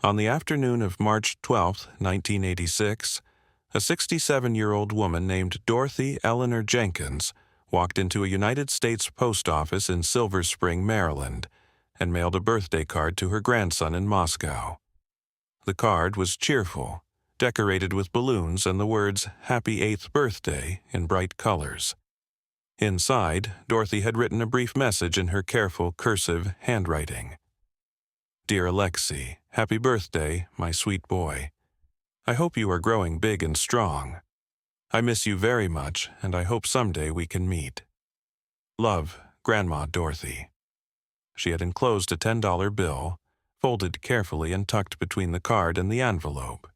On the afternoon of March 12, 1986, a 67-year-old woman named Dorothy Eleanor Jenkins walked into a United States post office in Silver Spring, Maryland, and mailed a birthday card to her grandson in Moscow. The card was cheerful, decorated with balloons and the words "Happy 8th Birthday" in bright colors. Inside, Dorothy had written a brief message in her careful, cursive handwriting. Dear Alexei, happy birthday, my sweet boy. I hope you are growing big and strong. I miss you very much, and I hope someday we can meet. Love, Grandma Dorothy. She had enclosed a $10 bill, folded carefully and tucked between the card and the envelope.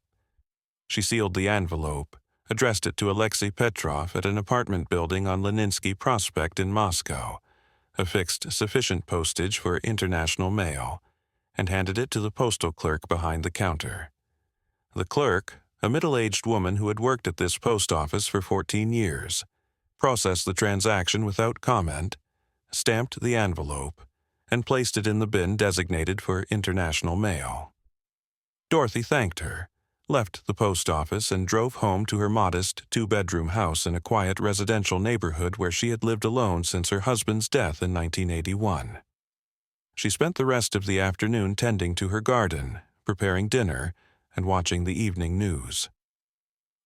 She sealed the envelope, addressed it to Alexei Petrov at an apartment building on Leninsky Prospect in Moscow, affixed sufficient postage for international mail, and handed it to the postal clerk behind the counter. The clerk, a middle-aged woman who had worked at this post office for 14 years, processed the transaction without comment, stamped the envelope, and placed it in the bin designated for international mail. Dorothy thanked her, left the post office, and drove home to her modest two-bedroom house in a quiet residential neighborhood where she had lived alone since her husband's death in 1981. She spent the rest of the afternoon tending to her garden, preparing dinner, and watching the evening news.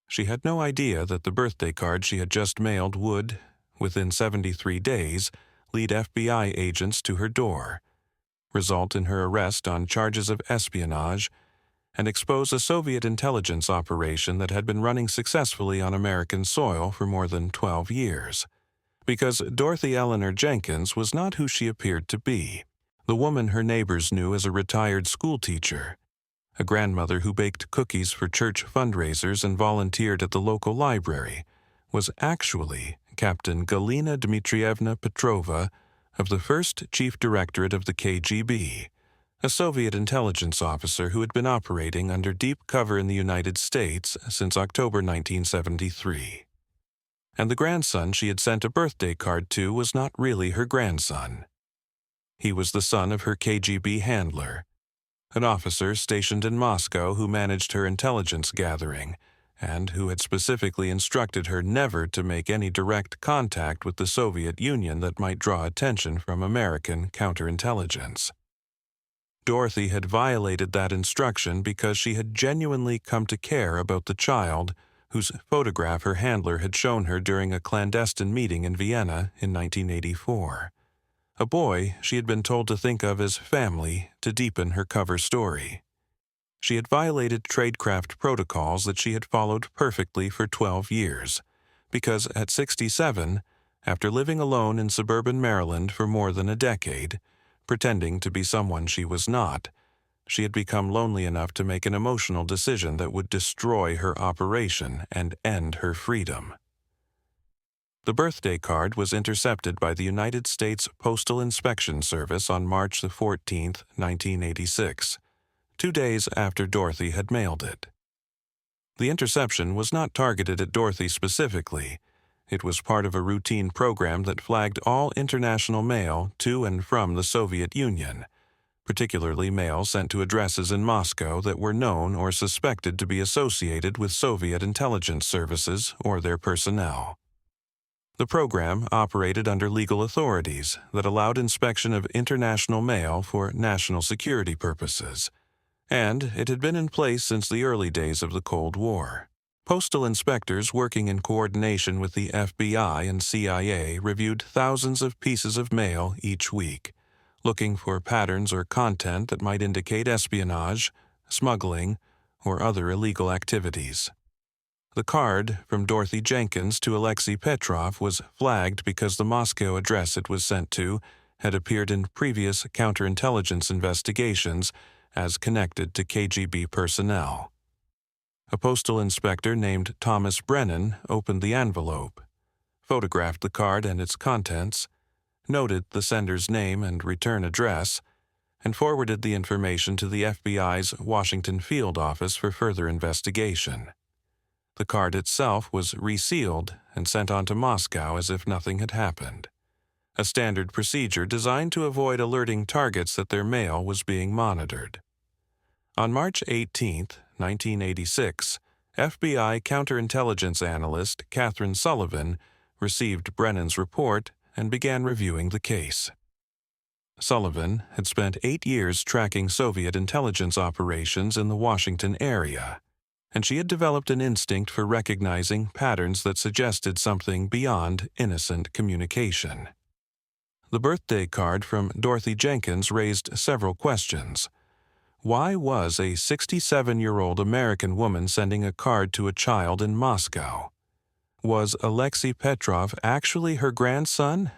She had no idea that the birthday card she had just mailed would, within 73 days, lead FBI agents to her door, result in her arrest on charges of espionage, and expose a Soviet intelligence operation that had been running successfully on American soil for more than 12 years. Because Dorothy Eleanor Jenkins was not who she appeared to be, the woman her neighbors knew as a retired schoolteacher, a grandmother who baked cookies for church fundraisers and volunteered at the local library, was actually Captain Galina Dmitrievna Petrova of the 1st Chief Directorate of the KGB, a Soviet intelligence officer who had been operating under deep cover in the United States since October 1973. And the grandson she had sent a birthday card to was not really her grandson. He was the son of her KGB handler, an officer stationed in Moscow who managed her intelligence gathering, and who had specifically instructed her never to make any direct contact with the Soviet Union that might draw attention from American counterintelligence. Dorothy had violated that instruction because she had genuinely come to care about the child whose photograph her handler had shown her during a clandestine meeting in Vienna in 1984. A boy she had been told to think of as family to deepen her cover story. She had violated tradecraft protocols that she had followed perfectly for 12 years, because at 67, after living alone in suburban Maryland for more than a decade, pretending to be someone she was not, she had become lonely enough to make an emotional decision that would destroy her operation and end her freedom. The birthday card was intercepted by the United States Postal Inspection Service on March 14, 1986, 2 days after Dorothy had mailed it. The interception was not targeted at Dorothy specifically. It was part of a routine program that flagged all international mail to and from the Soviet Union, particularly mail sent to addresses in Moscow that were known or suspected to be associated with Soviet intelligence services or their personnel. The program operated under legal authorities that allowed inspection of international mail for national security purposes, and it had been in place since the early days of the Cold War. Postal inspectors working in coordination with the FBI and CIA reviewed thousands of pieces of mail each week, looking for patterns or content that might indicate espionage, smuggling, or other illegal activities. The card from Dorothy Jenkins to Alexei Petrov was flagged because the Moscow address it was sent to had appeared in previous counterintelligence investigations as connected to KGB personnel. A postal inspector named Thomas Brennan opened the envelope, photographed the card and its contents, noted the sender's name and return address, and forwarded the information to the FBI's Washington field office for further investigation. The card itself was resealed and sent on to Moscow as if nothing had happened, a standard procedure designed to avoid alerting targets that their mail was being monitored. On March 18, 1986, FBI counterintelligence analyst Catherine Sullivan received Brennan's report and began reviewing the case. Sullivan had spent 8 years tracking Soviet intelligence operations in the Washington area, and she had developed an instinct for recognizing patterns that suggested something beyond innocent communication. The birthday card from Dorothy Jenkins raised several questions. Why was a 67-year-old American woman sending a card to a child in Moscow? Was Alexei Petrov actually her grandson?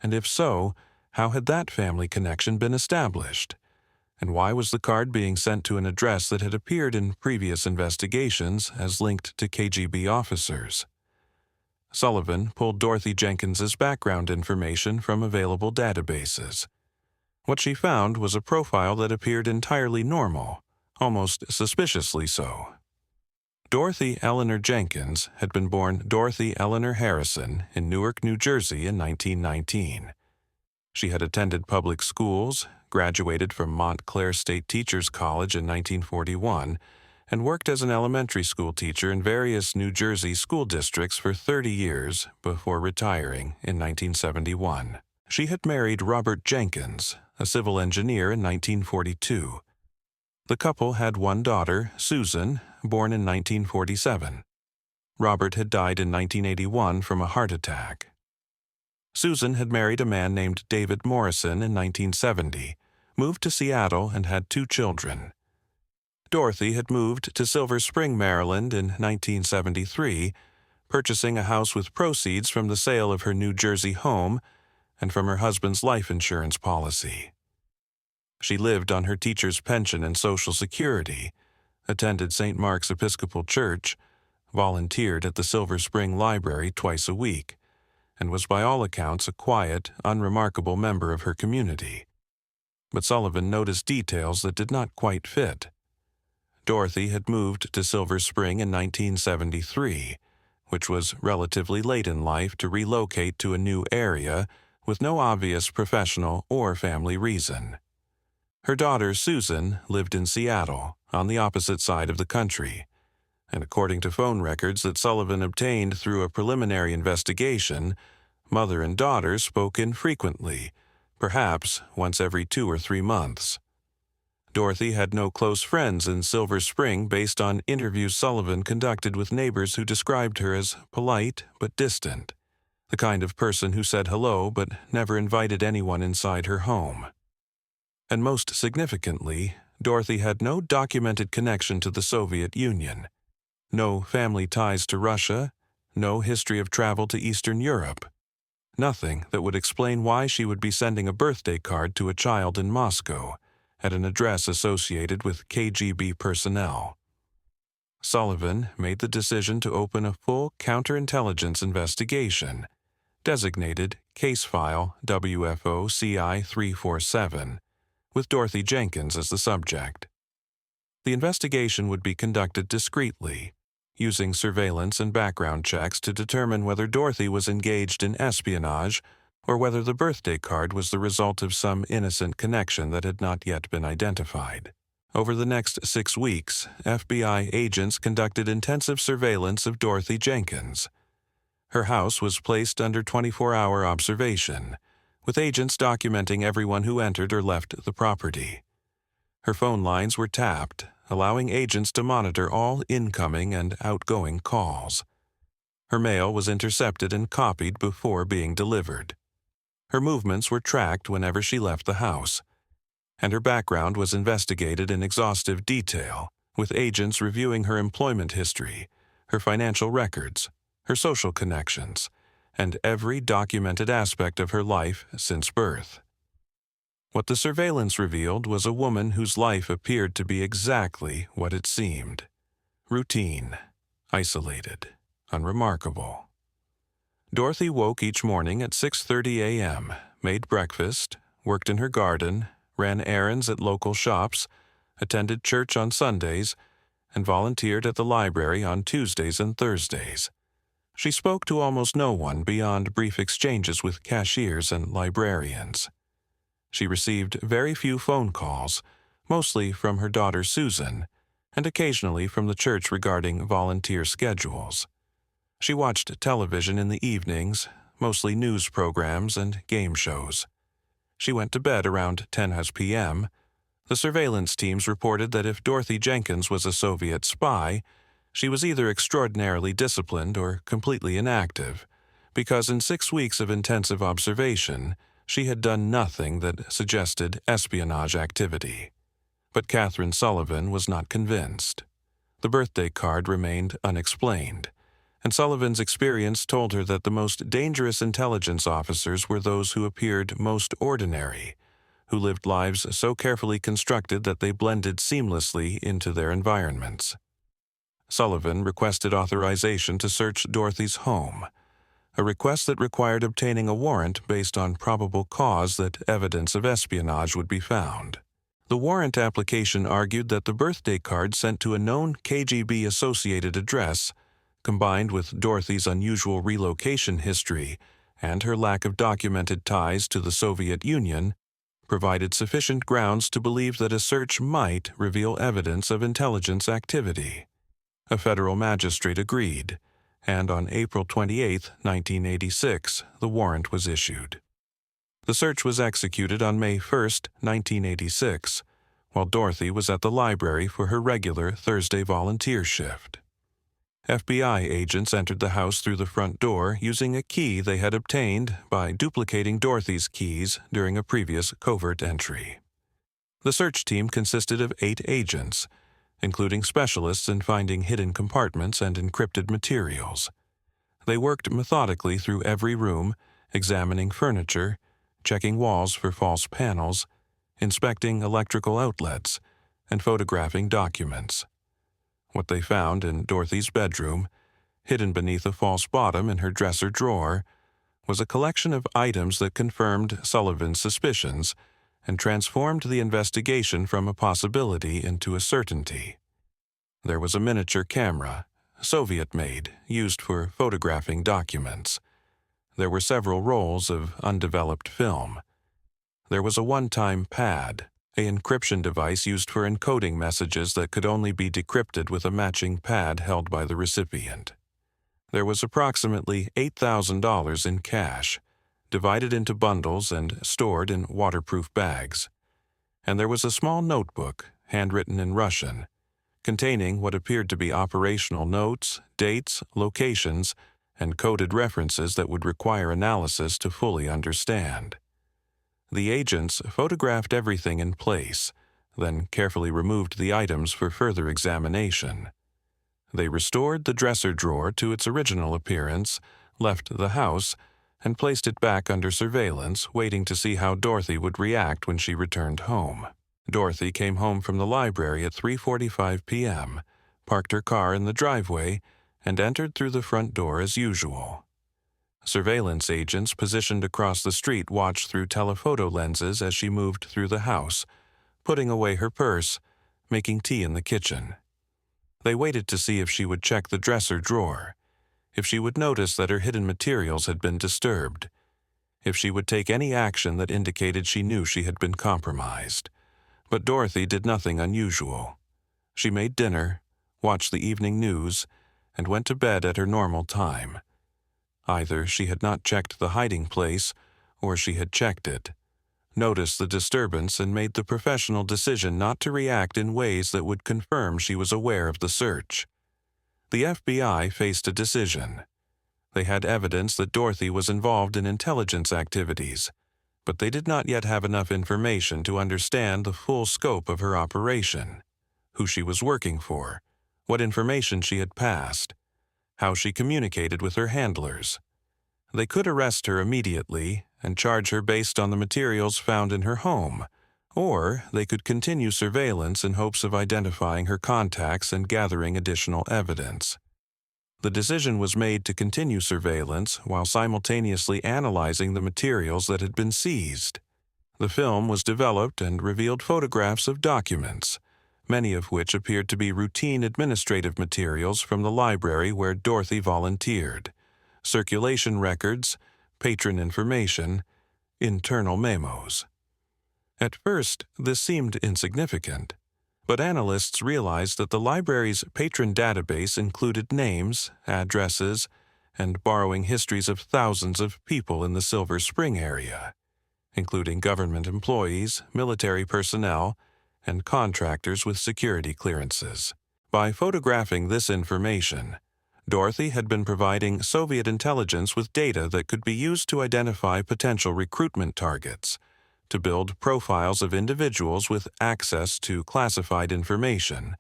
And if so, how had that family connection been established? And why was the card being sent to an address that had appeared in previous investigations as linked to KGB officers? Sullivan pulled Dorothy Jenkins's background information from available databases. What she found was a profile that appeared entirely normal, almost suspiciously so. Dorothy Eleanor Jenkins had been born Dorothy Eleanor Harrison in Newark, New Jersey in 1919. She had attended public schools, graduated from Montclair State Teachers College in 1941, and worked as an elementary school teacher in various New Jersey school districts for 30 years before retiring in 1971. She had married Robert Jenkins, a civil engineer, in 1942. The couple had one daughter, Susan, born in 1947. Robert had died in 1981 from a heart attack. Susan had married a man named David Morrison in 1970, moved to Seattle, and had 2 children. Dorothy had moved to Silver Spring, Maryland in 1973, purchasing a house with proceeds from the sale of her New Jersey home and from her husband's life insurance policy. She lived on her teacher's pension and Social Security, attended St. Mark's Episcopal Church, volunteered at the Silver Spring Library twice a week, and was by all accounts a quiet, unremarkable member of her community. But Sullivan noticed details that did not quite fit. Dorothy had moved to Silver Spring in 1973, which was relatively late in life to relocate to a new area with no obvious professional or family reason. Her daughter, Susan, lived in Seattle, on the opposite side of the country, and according to phone records that Sullivan obtained through a preliminary investigation, mother and daughter spoke infrequently, perhaps once every 2 or 3 months. Dorothy had no close friends in Silver Spring based on interviews Sullivan conducted with neighbors who described her as polite but distant, the kind of person who said hello but never invited anyone inside her home. And most significantly, Dorothy had no documented connection to the Soviet Union, no family ties to Russia, no history of travel to Eastern Europe, nothing that would explain why she would be sending a birthday card to a child in Moscow at an address associated with KGB personnel. Sullivan made the decision to open a full counterintelligence investigation, designated Case File WFO CI 347, with Dorothy Jenkins as the subject. The investigation would be conducted discreetly, using surveillance and background checks to determine whether Dorothy was engaged in espionage or whether the birthday card was the result of some innocent connection that had not yet been identified. Over the next 6 weeks, FBI agents conducted intensive surveillance of Dorothy Jenkins. Her house was placed under 24-hour observation, with agents documenting everyone who entered or left the property. Her phone lines were tapped, allowing agents to monitor all incoming and outgoing calls. Her mail was intercepted and copied before being delivered. Her movements were tracked whenever she left the house, and her background was investigated in exhaustive detail, with agents reviewing her employment history, her financial records, her social connections, and every documented aspect of her life since birth. What the surveillance revealed was a woman whose life appeared to be exactly what it seemed: routine, isolated, unremarkable. Dorothy woke each morning at 6:30 a.m., made breakfast, worked in her garden, ran errands at local shops, attended church on Sundays, and volunteered at the library on Tuesdays and Thursdays. She spoke to almost no one beyond brief exchanges with cashiers and librarians. She received very few phone calls, mostly from her daughter Susan, and occasionally from the church regarding volunteer schedules. She watched television in the evenings, mostly news programs and game shows. She went to bed around 10 p.m. The surveillance teams reported that if Dorothy Jenkins was a Soviet spy, she was either extraordinarily disciplined or completely inactive, because in 6 weeks of intensive observation, she had done nothing that suggested espionage activity. But Catherine Sullivan was not convinced. The birthday card remained unexplained, and Sullivan's experience told her that the most dangerous intelligence officers were those who appeared most ordinary, who lived lives so carefully constructed that they blended seamlessly into their environments. Sullivan requested authorization to search Dorothy's home, a request that required obtaining a warrant based on probable cause that evidence of espionage would be found. The warrant application argued that the birthday card sent to a known KGB-associated address, combined with Dorothy's unusual relocation history and her lack of documented ties to the Soviet Union, provided sufficient grounds to believe that a search might reveal evidence of intelligence activity. A federal magistrate agreed, and on April 28, 1986, the warrant was issued. The search was executed on May 1, 1986, while Dorothy was at the library for her regular Thursday volunteer shift. FBI agents entered the house through the front door using a key they had obtained by duplicating Dorothy's keys during a previous covert entry. The search team consisted of 8 agents, including specialists in finding hidden compartments and encrypted materials. They worked methodically through every room, examining furniture, checking walls for false panels, inspecting electrical outlets, and photographing documents. What they found in Dorothy's bedroom, hidden beneath a false bottom in her dresser drawer, was a collection of items that confirmed Sullivan's suspicions and transformed the investigation from a possibility into a certainty. There was a miniature camera, Soviet-made, used for photographing documents. There were several rolls of undeveloped film. There was a one-time pad, an encryption device used for encoding messages that could only be decrypted with a matching pad held by the recipient. There was approximately $8,000 in cash, divided into bundles and stored in waterproof bags. And there was a small notebook, handwritten in Russian, containing what appeared to be operational notes, dates, locations, and coded references that would require analysis to fully understand. The agents photographed everything in place, then carefully removed the items for further examination. They restored the dresser drawer to its original appearance, left the house, and placed it back under surveillance, waiting to see how Dorothy would react when she returned home. Dorothy came home from the library at 3:45 p.m., parked her car in the driveway, and entered through the front door as usual. Surveillance agents positioned across the street watched through telephoto lenses as she moved through the house, putting away her purse, making tea in the kitchen. They waited to see if she would check the dresser drawer, if she would notice that her hidden materials had been disturbed, if she would take any action that indicated she knew she had been compromised. But Dorothy did nothing unusual. She made dinner, watched the evening news, and went to bed at her normal time. Either she had not checked the hiding place, or she had checked it, noticed the disturbance, and made the professional decision not to react in ways that would confirm she was aware of the search. The FBI faced a decision. They had evidence that Dorothy was involved in intelligence activities, but they did not yet have enough information to understand the full scope of her operation, who she was working for, what information she had passed, how she communicated with her handlers. They could arrest her immediately and charge her based on the materials found in her home, or they could continue surveillance in hopes of identifying her contacts and gathering additional evidence. The decision was made to continue surveillance while simultaneously analyzing the materials that had been seized. The film was developed and revealed photographs of documents, many of which appeared to be routine administrative materials from the library where Dorothy volunteered, circulation records, patron information, internal memos. At first, this seemed insignificant, but analysts realized that the library's patron database included names, addresses, and borrowing histories of thousands of people in the Silver Spring area, including government employees, military personnel, and contractors with security clearances. By photographing this information, Dorothy had been providing Soviet intelligence with data that could be used to identify potential recruitment targets, to build profiles of individuals with access to classified information,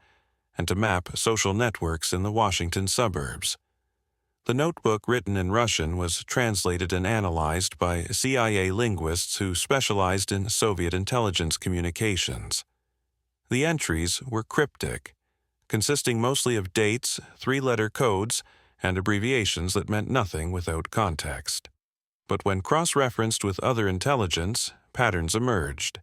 and to map social networks in the Washington suburbs. The notebook, written in Russian, was translated and analyzed by CIA linguists who specialized in Soviet intelligence communications. The entries were cryptic, consisting mostly of dates, three-letter codes, and abbreviations that meant nothing without context. But when cross-referenced with other intelligence, patterns emerged.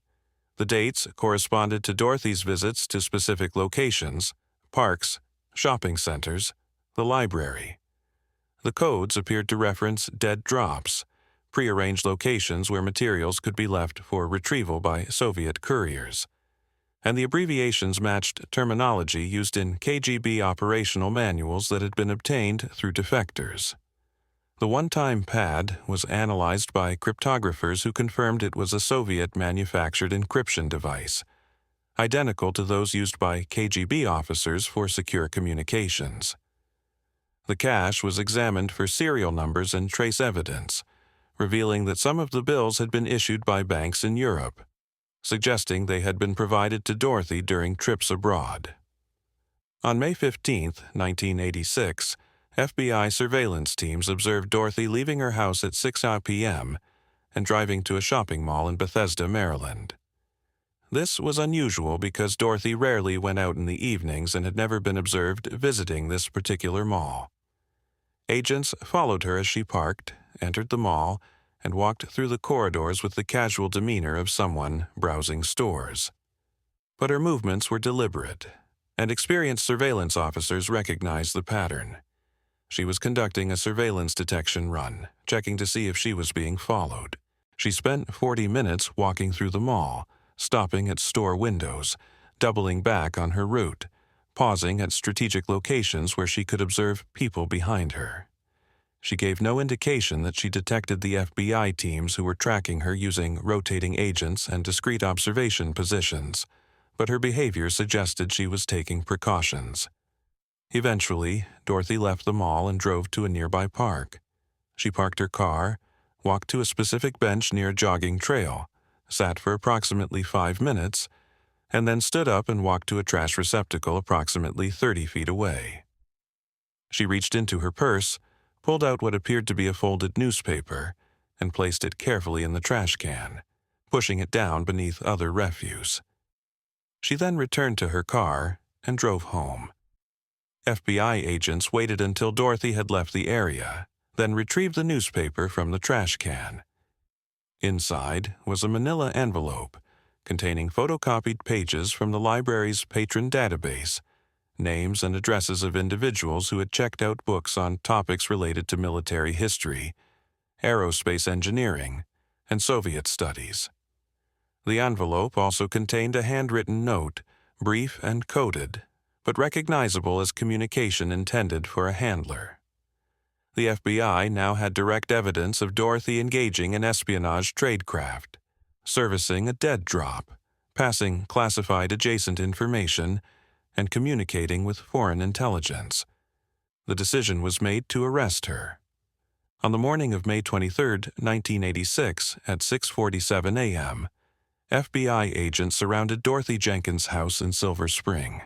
The dates corresponded to Dorothy's visits to specific locations, parks, shopping centers, the library. The codes appeared to reference dead drops, prearranged locations where materials could be left for retrieval by Soviet couriers. And the abbreviations matched terminology used in KGB operational manuals that had been obtained through defectors. The one-time pad was analyzed by cryptographers who confirmed it was a Soviet-manufactured encryption device, identical to those used by KGB officers for secure communications. The cache was examined for serial numbers and trace evidence, revealing that some of the bills had been issued by banks in Europe, suggesting they had been provided to Dorothy during trips abroad. On May 15, 1986, FBI surveillance teams observed Dorothy leaving her house at 6 p.m. and driving to a shopping mall in Bethesda, Maryland. This was unusual because Dorothy rarely went out in the evenings and had never been observed visiting this particular mall. Agents followed her as she parked, entered the mall, and walked through the corridors with the casual demeanor of someone browsing stores. But her movements were deliberate, and experienced surveillance officers recognized the pattern. She was conducting a surveillance detection run, checking to see if she was being followed. She spent 40 minutes walking through the mall, stopping at store windows, doubling back on her route, pausing at strategic locations where she could observe people behind her. She gave no indication that she detected the FBI teams who were tracking her using rotating agents and discrete observation positions, but her behavior suggested she was taking precautions. Eventually, Dorothy left the mall and drove to a nearby park. She parked her car, walked to a specific bench near a jogging trail, sat for approximately 5 minutes, and then stood up and walked to a trash receptacle approximately 30 feet away. She reached into her purse, pulled out what appeared to be a folded newspaper, and placed it carefully in the trash can, pushing it down beneath other refuse. She then returned to her car and drove home. FBI agents waited until Dorothy had left the area, then retrieved the newspaper from the trash can. Inside was a manila envelope containing photocopied pages from the library's patron database, names and addresses of individuals who had checked out books on topics related to military history, aerospace engineering, and Soviet studies. The envelope also contained a handwritten note, brief and coded, but recognizable as communication intended for a handler. The FBI now had direct evidence of Dorothy engaging in espionage tradecraft, servicing a dead drop, passing classified adjacent information, and communicating with foreign intelligence. The decision was made to arrest her. On the morning of May 23, 1986, at 6:47 a.m., FBI agents surrounded Dorothy Jenkins' house in Silver Spring.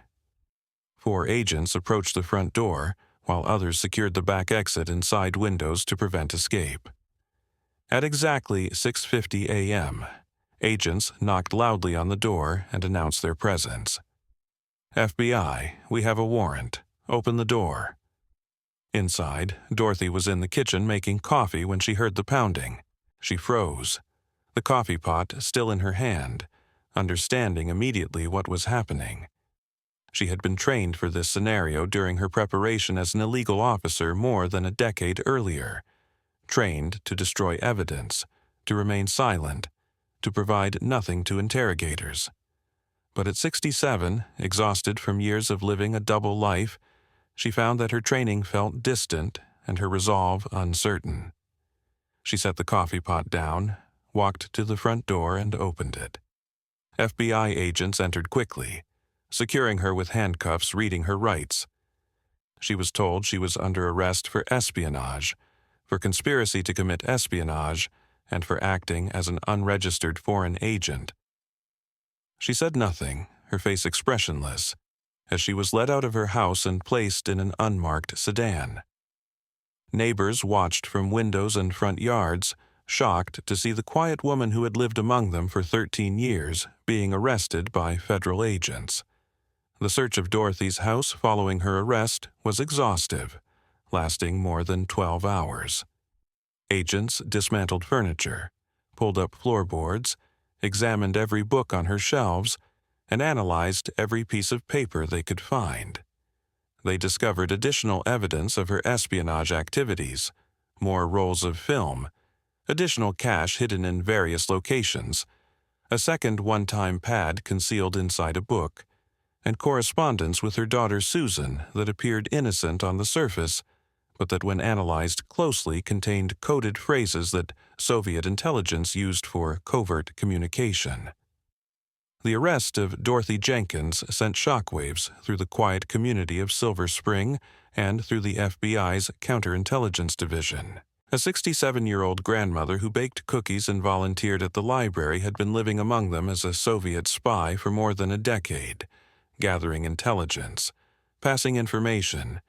4 agents approached the front door, while others secured the back exit and side windows to prevent escape. At exactly 6:50 a.m., agents knocked loudly on the door and announced their presence. "FBI, we have a warrant. Open the door." Inside, Dorothy was in the kitchen making coffee when she heard the pounding. She froze, the coffee pot still in her hand, understanding immediately what was happening. She had been trained for this scenario during her preparation as an illegal officer more than a decade earlier, trained to destroy evidence, to remain silent, to provide nothing to interrogators. But at 67, exhausted from years of living a double life, she found that her training felt distant and her resolve uncertain. She set the coffee pot down, walked to the front door, and opened it. FBI agents entered quickly, securing her with handcuffs, reading her rights. She was told she was under arrest for espionage, for conspiracy to commit espionage, and for acting as an unregistered foreign agent. She said nothing, her face expressionless, as she was led out of her house and placed in an unmarked sedan. Neighbors watched from windows and front yards, shocked to see the quiet woman who had lived among them for 13 years being arrested by federal agents. The search of Dorothy's house following her arrest was exhaustive, lasting more than 12 hours. Agents dismantled furniture, pulled up floorboards, examined every book on her shelves, and analyzed every piece of paper they could find. They discovered additional evidence of her espionage activities, more rolls of film, additional cash hidden in various locations, a second one-time pad concealed inside a book, and correspondence with her daughter Susan that appeared innocent on the surface, but that when analyzed closely contained coded phrases that Soviet intelligence used for covert communication. The arrest of Dorothy Jenkins sent shockwaves through the quiet community of Silver Spring and through the FBI's Counterintelligence Division. A 67-year-old grandmother who baked cookies and volunteered at the library had been living among them as a Soviet spy for more than a decade, gathering intelligence, passing information,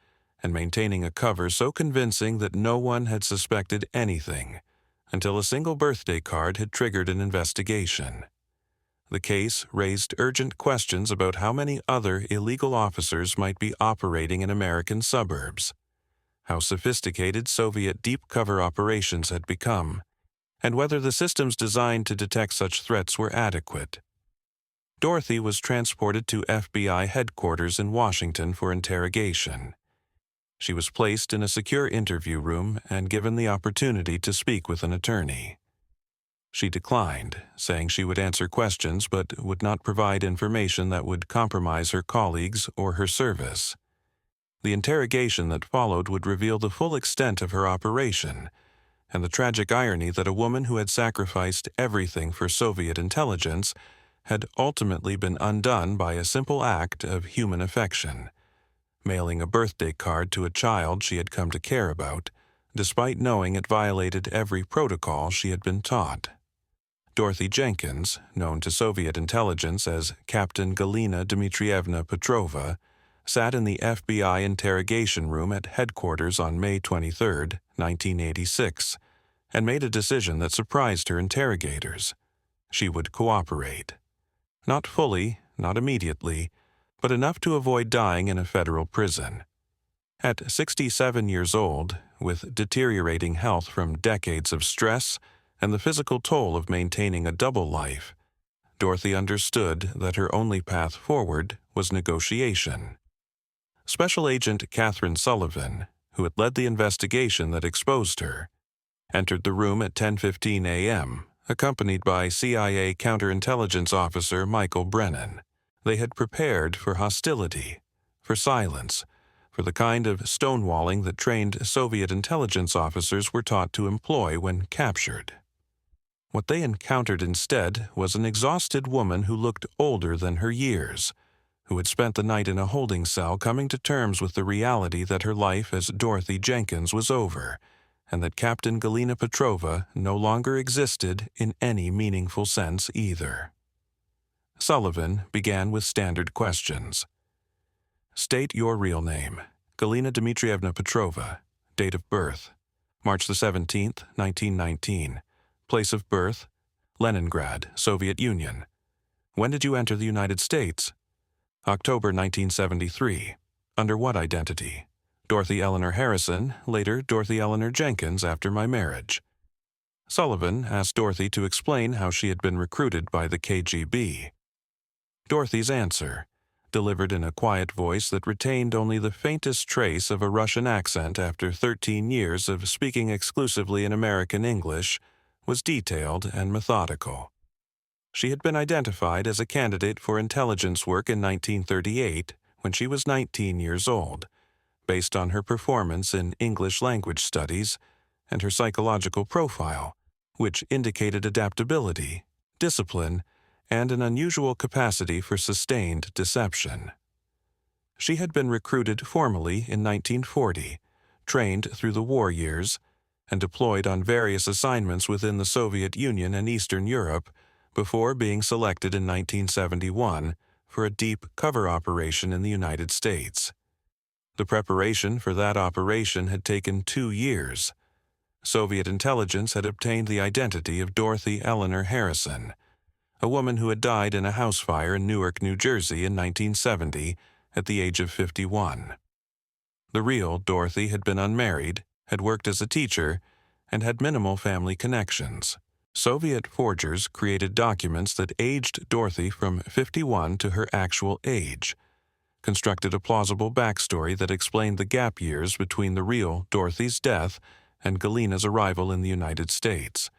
and maintaining a cover so convincing that no one had suspected anything, until a single birthday card had triggered an investigation. The case raised urgent questions about how many other illegal officers might be operating in American suburbs, how sophisticated Soviet deep-cover operations had become, and whether the systems designed to detect such threats were adequate. Dorothy was transported to FBI headquarters in Washington for interrogation. She was placed in a secure interview room and given the opportunity to speak with an attorney. She declined, saying she would answer questions but would not provide information that would compromise her colleagues or her service. The interrogation that followed would reveal the full extent of her operation, and the tragic irony that a woman who had sacrificed everything for Soviet intelligence had ultimately been undone by a simple act of human affection, mailing a birthday card to a child she had come to care about, despite knowing it violated every protocol she had been taught. Dorothy Jenkins, known to Soviet intelligence as Captain Galina Dmitrievna Petrova, sat in the FBI interrogation room at headquarters on May 23, 1986, and made a decision that surprised her interrogators. She would cooperate. Not fully, not immediately, but enough to avoid dying in a federal prison. At 67 years old, with deteriorating health from decades of stress and the physical toll of maintaining a double life, Dorothy understood that her only path forward was negotiation. Special Agent Catherine Sullivan, who had led the investigation that exposed her, entered the room at 10:15 a.m., accompanied by CIA counterintelligence officer Michael Brennan. They had prepared for hostility, for silence, for the kind of stonewalling that trained Soviet intelligence officers were taught to employ when captured. What they encountered instead was an exhausted woman who looked older than her years, who had spent the night in a holding cell coming to terms with the reality that her life as Dorothy Jenkins was over, and that Captain Galina Petrova no longer existed in any meaningful sense either. Sullivan began with standard questions. State your real name. Galina Dmitrievna Petrova. Date of birth. March 17, 1919. Place of birth. Leningrad, Soviet Union. When did you enter the United States? October 1973. Under what identity? Dorothy Eleanor Harrison, later Dorothy Eleanor Jenkins after my marriage. Sullivan asked Dorothy to explain how she had been recruited by the KGB. Dorothy's answer, delivered in a quiet voice that retained only the faintest trace of a Russian accent after 13 years of speaking exclusively in American English, was detailed and methodical. She had been identified as a candidate for intelligence work in 1938 when she was 19 years old, based on her performance in English language studies and her psychological profile, which indicated adaptability, discipline, and an unusual capacity for sustained deception. She had been recruited formally in 1940, trained through the war years, and deployed on various assignments within the Soviet Union and Eastern Europe before being selected in 1971 for a deep cover operation in the United States. The preparation for that operation had taken 2 years. Soviet intelligence had obtained the identity of Dorothy Eleanor Harrison, a woman who had died in a house fire in Newark, New Jersey in 1970 at the age of 51. The real Dorothy had been unmarried, had worked as a teacher, and had minimal family connections. Soviet forgers created documents that aged Dorothy from 51 to her actual age, constructed a plausible backstory that explained the gap years between the real Dorothy's death and Galina's arrival in the United States,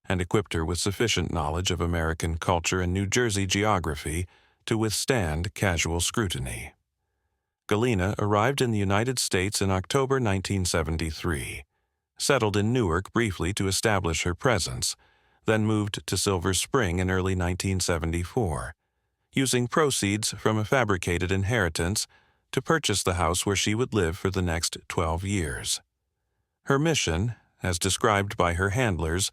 and equipped her with sufficient knowledge of American culture and New Jersey geography to withstand casual scrutiny. Galina arrived in the United States in October 1973, settled in Newark briefly to establish her presence, then moved to Silver Spring in early 1974, using proceeds from a fabricated inheritance to purchase the house where she would live for the next 12 years. Her mission, as described by her handlers,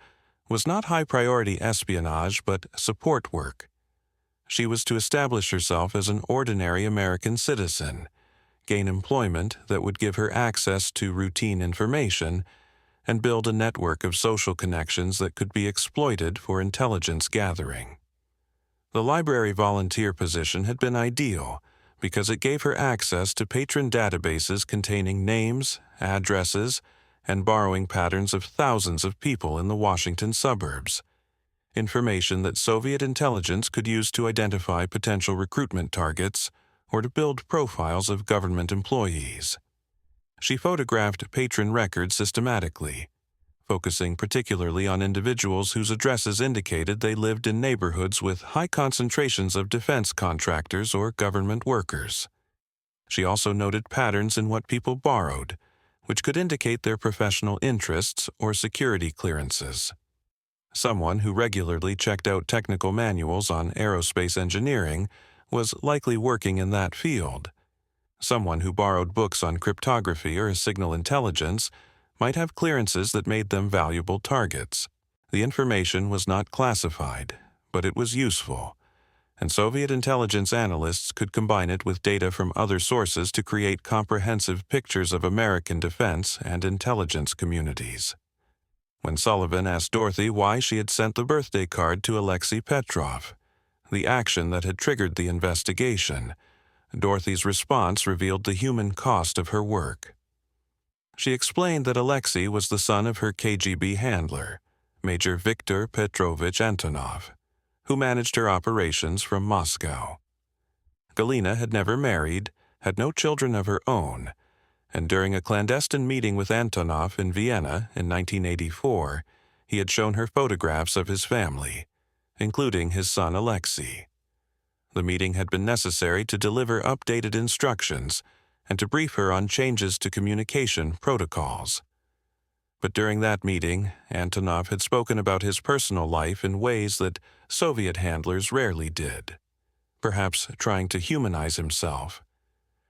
was not high-priority espionage but support work. She was to establish herself as an ordinary American citizen, gain employment that would give her access to routine information, and build a network of social connections that could be exploited for intelligence gathering. The library volunteer position had been ideal because it gave her access to patron databases containing names, addresses, and borrowing patterns of thousands of people in the Washington suburbs, information that Soviet intelligence could use to identify potential recruitment targets or to build profiles of government employees. She photographed patron records systematically, focusing particularly on individuals whose addresses indicated they lived in neighborhoods with high concentrations of defense contractors or government workers. She also noted patterns in what people borrowed, which could indicate their professional interests or security clearances. Someone who regularly checked out technical manuals on aerospace engineering was likely working in that field. Someone who borrowed books on cryptography or signal intelligence might have clearances that made them valuable targets. The information was not classified, but it was useful, and Soviet intelligence analysts could combine it with data from other sources to create comprehensive pictures of American defense and intelligence communities. When Sullivan asked Dorothy why she had sent the birthday card to Alexei Petrov, the action that had triggered the investigation, Dorothy's response revealed the human cost of her work. She explained that Alexei was the son of her KGB handler, Major Viktor Petrovich Antonov, who managed her operations from Moscow. Galina had never married, had no children of her own, and during a clandestine meeting with Antonov in Vienna in 1984, he had shown her photographs of his family, including his son Alexei. The meeting had been necessary to deliver updated instructions and to brief her on changes to communication protocols. But during that meeting, Antonov had spoken about his personal life in ways that Soviet handlers rarely did, perhaps trying to humanize himself,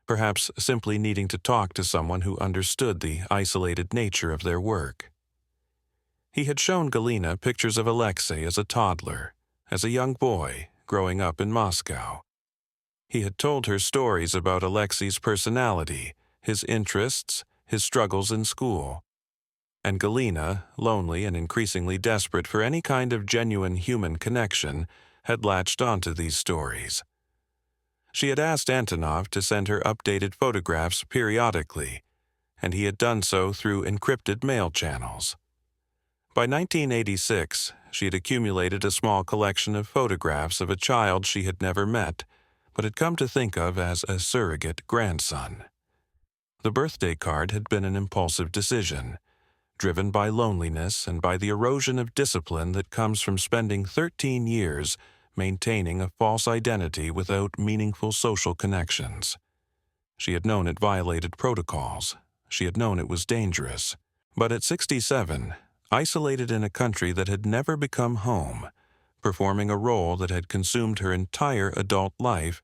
perhaps simply needing to talk to someone who understood the isolated nature of their work. He had shown Galina pictures of Alexei as a toddler, as a young boy growing up in Moscow. He had told her stories about Alexei's personality, his interests, his struggles in school. And Galina, lonely and increasingly desperate for any kind of genuine human connection, had latched onto these stories. She had asked Antonov to send her updated photographs periodically, and he had done so through encrypted mail channels. By 1986, she had accumulated a small collection of photographs of a child she had never met, but had come to think of as a surrogate grandson. The birthday card had been an impulsive decision, driven by loneliness and by the erosion of discipline that comes from spending 13 years maintaining a false identity without meaningful social connections. She had known it violated protocols. She had known it was dangerous. But at 67, isolated in a country that had never become home, performing a role that had consumed her entire adult life,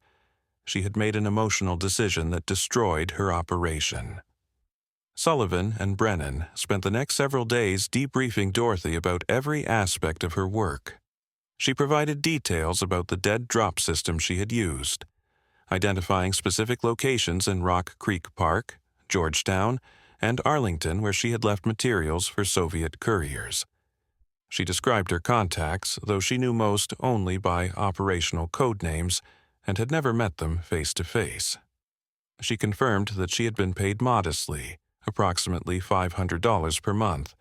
she had made an emotional decision that destroyed her operation. Sullivan and Brennan spent the next several days debriefing Dorothy about every aspect of her work. She provided details about the dead drop system she had used, identifying specific locations in Rock Creek Park, Georgetown, and Arlington where she had left materials for Soviet couriers. She described her contacts, though she knew most only by operational code names and had never met them face to face. She confirmed that she had been paid modestly, approximately $500 per month,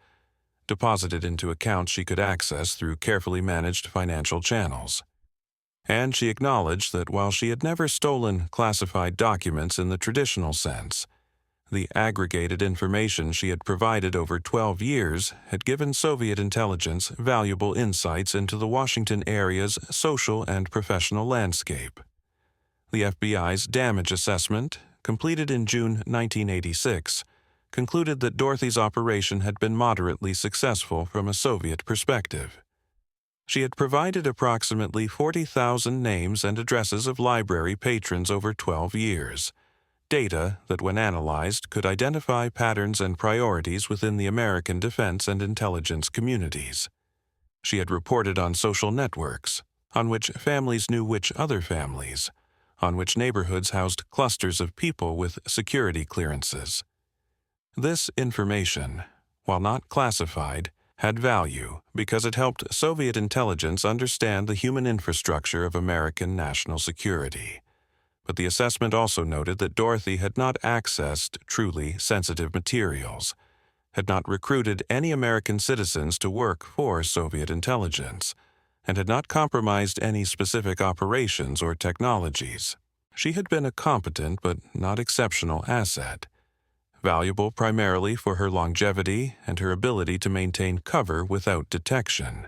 deposited into accounts she could access through carefully managed financial channels. And she acknowledged that while she had never stolen classified documents in the traditional sense, the aggregated information she had provided over 12 years had given Soviet intelligence valuable insights into the Washington area's social and professional landscape. The FBI's damage assessment, completed in June 1986, concluded that Dorothy's operation had been moderately successful from a Soviet perspective. She had provided approximately 40,000 names and addresses of library patrons over 12 years, data that, when analyzed, could identify patterns and priorities within the American defense and intelligence communities. She had reported on social networks, on which families knew which other families, on which neighborhoods housed clusters of people with security clearances. This information, while not classified, had value because it helped Soviet intelligence understand the human infrastructure of American national security. But the assessment also noted that Dorothy had not accessed truly sensitive materials, had not recruited any American citizens to work for Soviet intelligence, and had not compromised any specific operations or technologies. She had been a competent but not exceptional asset, valuable primarily for her longevity and her ability to maintain cover without detection.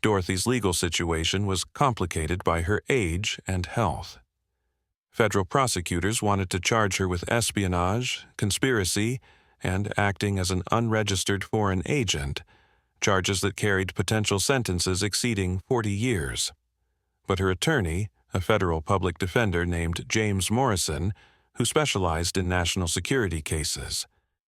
Dorothy's legal situation was complicated by her age and health. Federal prosecutors wanted to charge her with espionage, conspiracy, and acting as an unregistered foreign agent, charges that carried potential sentences exceeding 40 years. But her attorney, a federal public defender named James Morrison, who specialized in national security cases,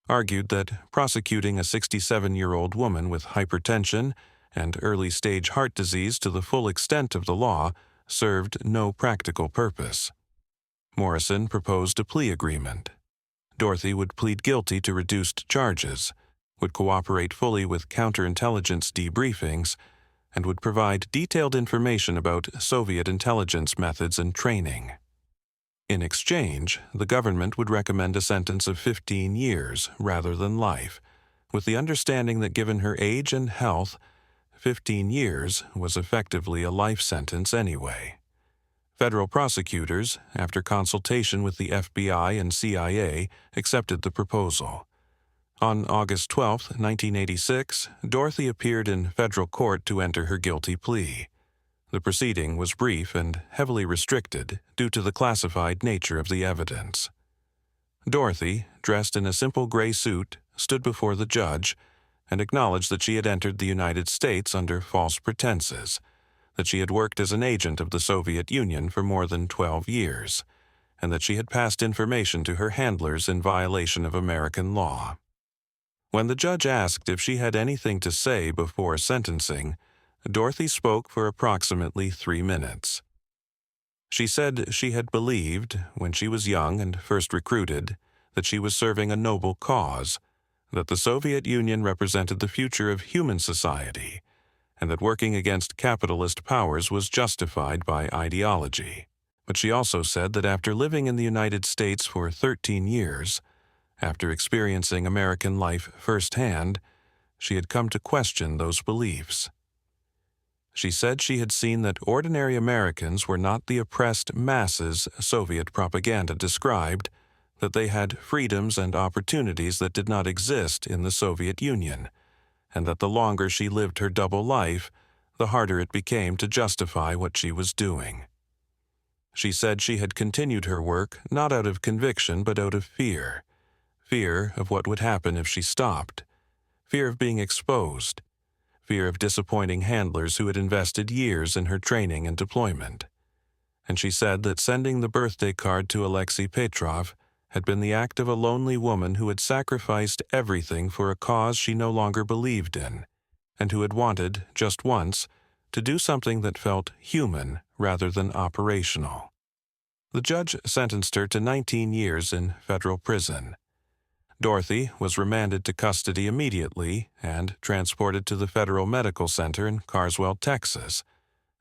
argued that prosecuting a 67-year-old woman with hypertension and early-stage heart disease to the full extent of the law served no practical purpose. Morrison proposed a plea agreement. Dorothy would plead guilty to reduced charges, would cooperate fully with counterintelligence debriefings, and would provide detailed information about Soviet intelligence methods and training. In exchange, the government would recommend a sentence of 15 years rather than life, with the understanding that given her age and health, 15 years was effectively a life sentence anyway. Federal prosecutors, after consultation with the FBI and CIA, accepted the proposal. On August 12, 1986, Dorothy appeared in federal court to enter her guilty plea. The proceeding was brief and heavily restricted due to the classified nature of the evidence. Dorothy, dressed in a simple gray suit, stood before the judge and acknowledged that she had entered the United States under false pretenses, that she had worked as an agent of the Soviet Union for more than 12 years, and that she had passed information to her handlers in violation of American law. When the judge asked if she had anything to say before sentencing, Dorothy spoke for approximately 3 minutes. She said she had believed, when she was young and first recruited, that she was serving a noble cause, that the Soviet Union represented the future of human society, and that working against capitalist powers was justified by ideology. But she also said that after living in the United States for 13 years, after experiencing American life firsthand, she had come to question those beliefs. She said she had seen that ordinary Americans were not the oppressed masses Soviet propaganda described, that they had freedoms and opportunities that did not exist in the Soviet Union, and that the longer she lived her double life, the harder it became to justify what she was doing. She said she had continued her work not out of conviction but out of fear. Fear of what would happen if she stopped. Fear of being exposed. Fear of disappointing handlers who had invested years in her training and deployment. And she said that sending the birthday card to Alexei Petrov had been the act of a lonely woman who had sacrificed everything for a cause she no longer believed in, and who had wanted, just once, to do something that felt human rather than operational. The judge sentenced her to 19 years in federal prison. Dorothy was remanded to custody immediately and transported to the Federal Medical Center in Carswell, Texas,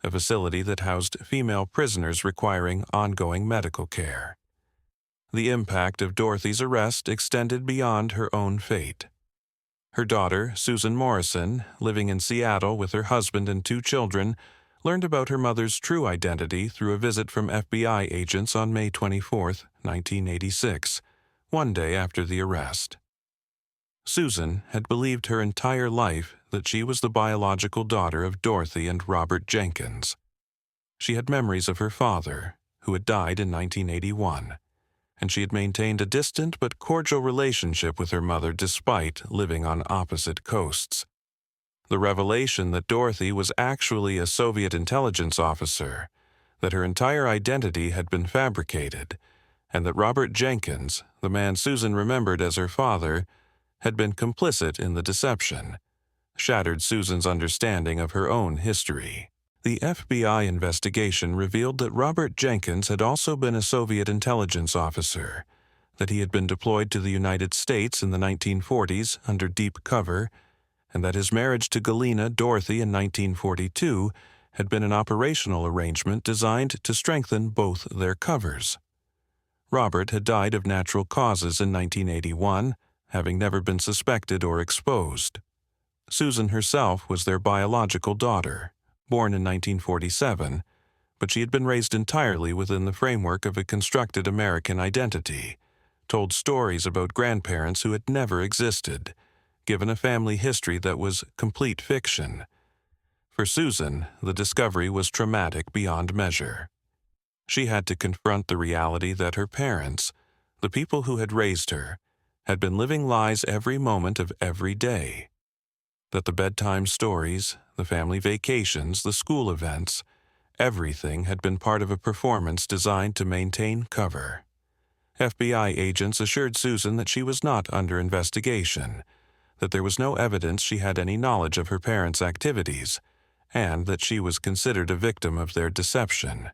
a facility that housed female prisoners requiring ongoing medical care. The impact of Dorothy's arrest extended beyond her own fate. Her daughter, Susan Morrison, living in Seattle with her husband and 2 children, learned about her mother's true identity through a visit from FBI agents on May 24, 1986, one day after the arrest. Susan had believed her entire life that she was the biological daughter of Dorothy and Robert Jenkins. She had memories of her father, who had died in 1981, and she had maintained a distant but cordial relationship with her mother despite living on opposite coasts. The revelation that Dorothy was actually a Soviet intelligence officer, that her entire identity had been fabricated, and that Robert Jenkins, the man Susan remembered as her father, had been complicit in the deception, shattered Susan's understanding of her own history. The FBI investigation revealed that Robert Jenkins had also been a Soviet intelligence officer, that he had been deployed to the United States in the 1940s under deep cover, and that his marriage to Galina Dorothy in 1942 had been an operational arrangement designed to strengthen both their covers. Robert had died of natural causes in 1981, having never been suspected or exposed. Susan herself was their biological daughter, born in 1947, but she had been raised entirely within the framework of a constructed American identity, told stories about grandparents who had never existed, given a family history that was complete fiction. For Susan, the discovery was traumatic beyond measure. She had to confront the reality that her parents, the people who had raised her, had been living lies every moment of every day. That the bedtime stories, the family vacations, the school events, everything had been part of a performance designed to maintain cover. FBI agents assured Susan that she was not under investigation, that there was no evidence she had any knowledge of her parents' activities, and that she was considered a victim of their deception.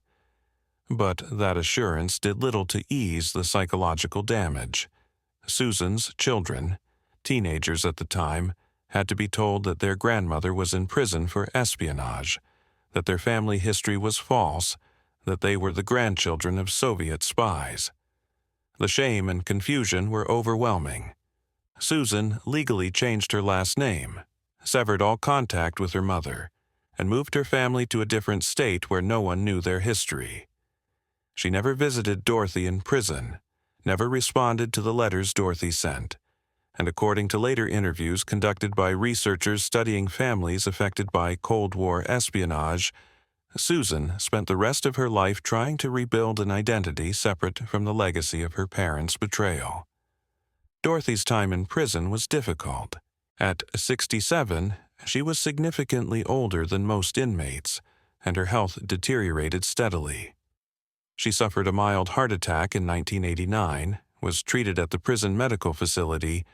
But that assurance did little to ease the psychological damage. Susan's children, teenagers at the time, had to be told that their grandmother was in prison for espionage, that their family history was false, that they were the grandchildren of Soviet spies. The shame and confusion were overwhelming. Susan legally changed her last name, severed all contact with her mother, and moved her family to a different state where no one knew their history. She never visited Dorothy in prison, never responded to the letters Dorothy sent, and according to later interviews conducted by researchers studying families affected by Cold War espionage, Susan spent the rest of her life trying to rebuild an identity separate from the legacy of her parents' betrayal. Dorothy's time in prison was difficult. At 67, she was significantly older than most inmates, and her health deteriorated steadily. She suffered a mild heart attack in 1989, was treated at the prison medical facility,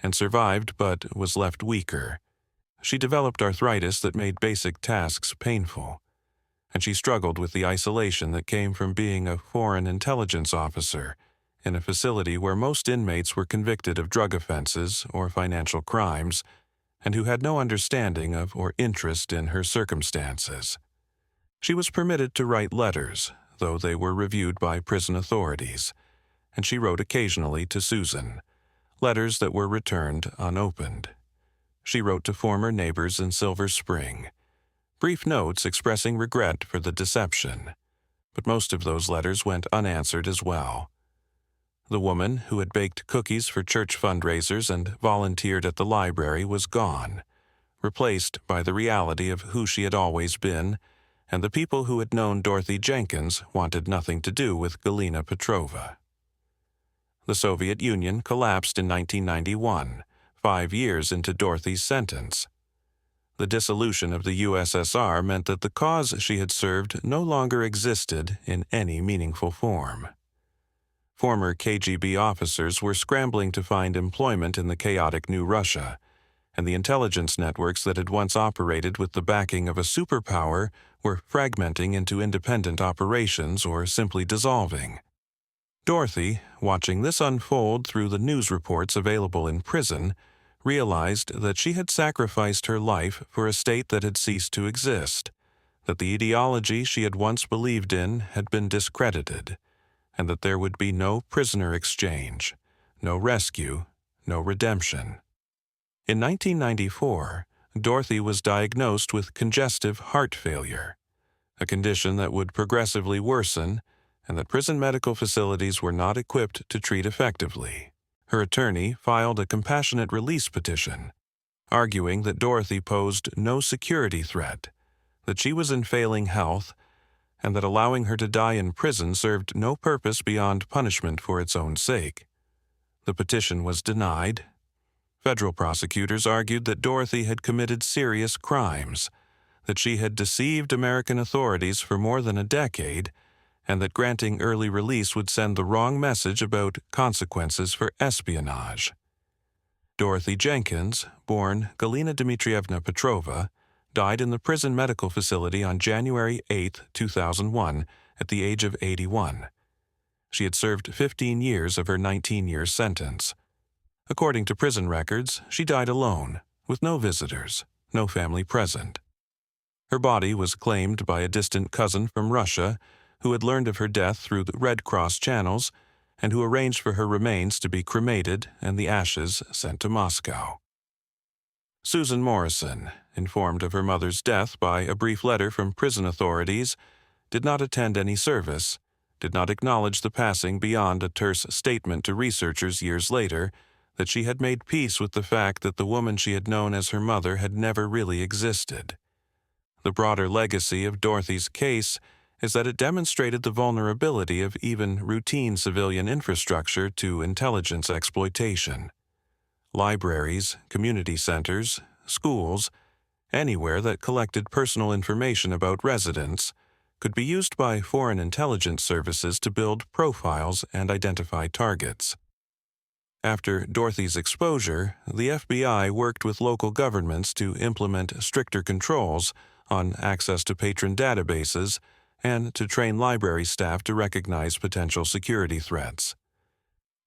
and survived but was left weaker. She developed arthritis that made basic tasks painful, and she struggled with the isolation that came from being a foreign intelligence officer in a facility where most inmates were convicted of drug offenses or financial crimes and who had no understanding of or interest in her circumstances. She was permitted to write letters, though they were reviewed by prison authorities, and she wrote occasionally to Susan, letters that were returned unopened. She wrote to former neighbors in Silver Spring, brief notes expressing regret for the deception, but most of those letters went unanswered as well. The woman who had baked cookies for church fundraisers and volunteered at the library was gone, replaced by the reality of who she had always been, and the people who had known Dorothy Jenkins wanted nothing to do with Galina Petrova. The Soviet Union collapsed in 1991, 5 years into Dorothy's sentence. The dissolution of the USSR meant that the cause she had served no longer existed in any meaningful form. Former KGB officers were scrambling to find employment in the chaotic new Russia, and the intelligence networks that had once operated with the backing of a superpower were fragmenting into independent operations or simply dissolving. Dorothy, watching this unfold through the news reports available in prison, realized that she had sacrificed her life for a state that had ceased to exist, that the ideology she had once believed in had been discredited, and that there would be no prisoner exchange, no rescue, no redemption. In 1994, Dorothy was diagnosed with congestive heart failure, a condition that would progressively worsen and that prison medical facilities were not equipped to treat effectively. Her attorney filed a compassionate release petition, arguing that Dorothy posed no security threat, that she was in failing health, and that allowing her to die in prison served no purpose beyond punishment for its own sake. The petition was denied. Federal prosecutors argued that Dorothy had committed serious crimes, that she had deceived American authorities for more than a decade, and that granting early release would send the wrong message about consequences for espionage. Dorothy Jenkins, born Galina Dmitrievna Petrova, died in the prison medical facility on January 8, 2001, at the age of 81. She had served 15 years of her 19-year sentence. According to prison records, she died alone, with no visitors, no family present. Her body was claimed by a distant cousin from Russia, who had learned of her death through the Red Cross channels, and who arranged for her remains to be cremated and the ashes sent to Moscow. Susan Morrison, informed of her mother's death by a brief letter from prison authorities, did not attend any service, did not acknowledge the passing beyond a terse statement to researchers years later that she had made peace with the fact that the woman she had known as her mother had never really existed. The broader legacy of Dorothy's case is that it demonstrated the vulnerability of even routine civilian infrastructure to intelligence exploitation. Libraries, community centers, schools, anywhere that collected personal information about residents, could be used by foreign intelligence services to build profiles and identify targets. After Dorothy's exposure, the FBI worked with local governments to implement stricter controls on access to patron databases and to train library staff to recognize potential security threats.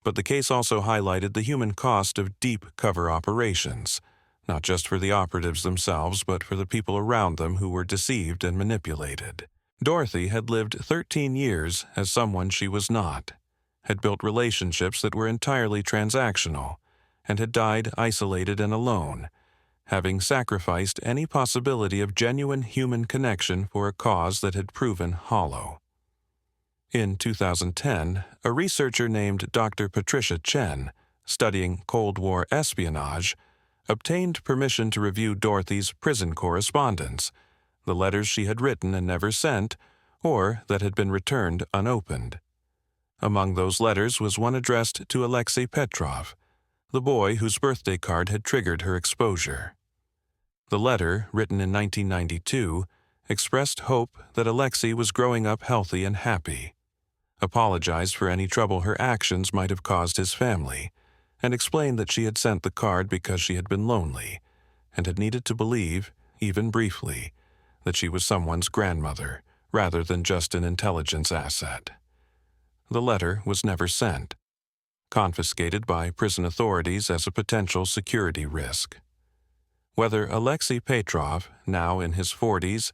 But the case also highlighted the human cost of deep cover operations, not just for the operatives themselves, but for the people around them who were deceived and manipulated. Dorothy had lived 13 years as someone she was not, had built relationships that were entirely transactional, and had died isolated and alone, having sacrificed any possibility of genuine human connection for a cause that had proven hollow. In 2010, a researcher named Dr. Patricia Chen, studying Cold War espionage, obtained permission to review Dorothy's prison correspondence, the letters she had written and never sent, or that had been returned unopened. Among those letters was one addressed to Alexei Petrov, the boy whose birthday card had triggered her exposure. The letter, written in 1992, expressed hope that Alexei was growing up healthy and happy, apologized for any trouble her actions might have caused his family, and explained that she had sent the card because she had been lonely and had needed to believe, even briefly, that she was someone's grandmother rather than just an intelligence asset. The letter was never sent, confiscated by prison authorities as a potential security risk. Whether Alexei Petrov, now in his 40s,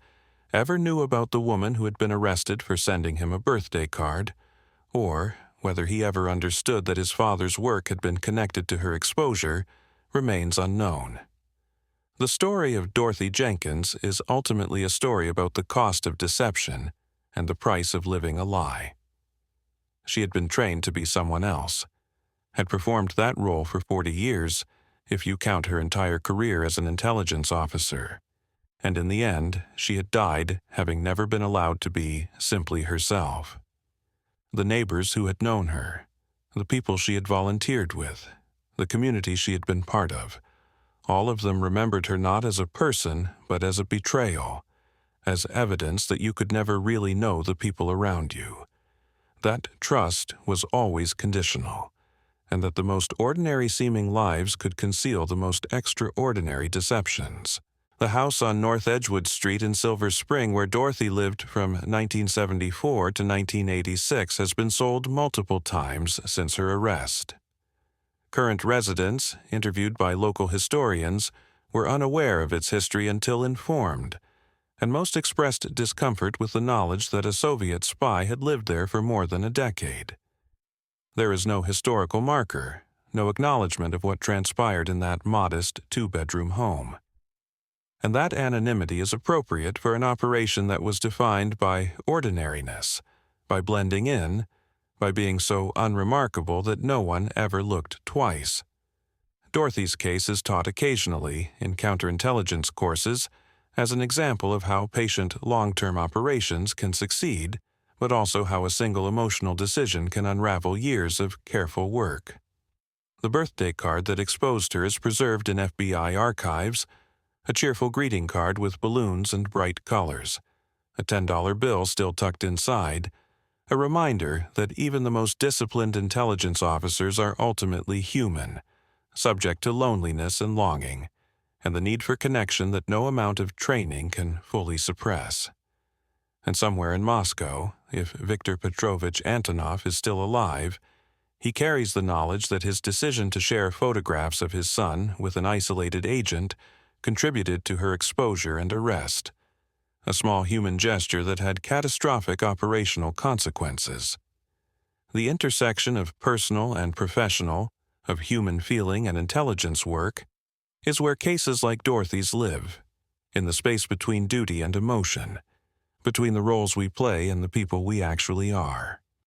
ever knew about the woman who had been arrested for sending him a birthday card, or whether he ever understood that his father's work had been connected to her exposure, remains unknown. The story of Dorothy Jenkins is ultimately a story about the cost of deception and the price of living a lie. She had been trained to be someone else, had performed that role for 40 years, if you count her entire career as an intelligence officer. And in the end, she had died having never been allowed to be simply herself. The neighbors who had known her, the people she had volunteered with, the community she had been part of, all of them remembered her not as a person, but as a betrayal, as evidence that you could never really know the people around you. That trust was always conditional, and that the most ordinary-seeming lives could conceal the most extraordinary deceptions. The house on North Edgewood Street in Silver Spring, where Dorothy lived from 1974 to 1986, has been sold multiple times since her arrest. Current residents, interviewed by local historians, were unaware of its history until informed, and most expressed discomfort with the knowledge that a Soviet spy had lived there for more than a decade. There is no historical marker, no acknowledgement of what transpired in that modest two-bedroom home. And that anonymity is appropriate for an operation that was defined by ordinariness, by blending in, by being so unremarkable that no one ever looked twice. Dorothy's case is taught occasionally in counterintelligence courses as an example of how patient long-term operations can succeed, but also how a single emotional decision can unravel years of careful work. The birthday card that exposed her is preserved in FBI archives, a cheerful greeting card with balloons and bright colors, a $10 bill still tucked inside, a reminder that even the most disciplined intelligence officers are ultimately human, subject to loneliness and longing, and the need for connection that no amount of training can fully suppress. And somewhere in Moscow, if Viktor Petrovich Antonov is still alive, he carries the knowledge that his decision to share photographs of his son with an isolated agent contributed to her exposure and arrest, a small human gesture that had catastrophic operational consequences. The intersection of personal and professional, of human feeling and intelligence work, is where cases like Dorothy's live, in the space between duty and emotion, between the roles we play and the people we actually are.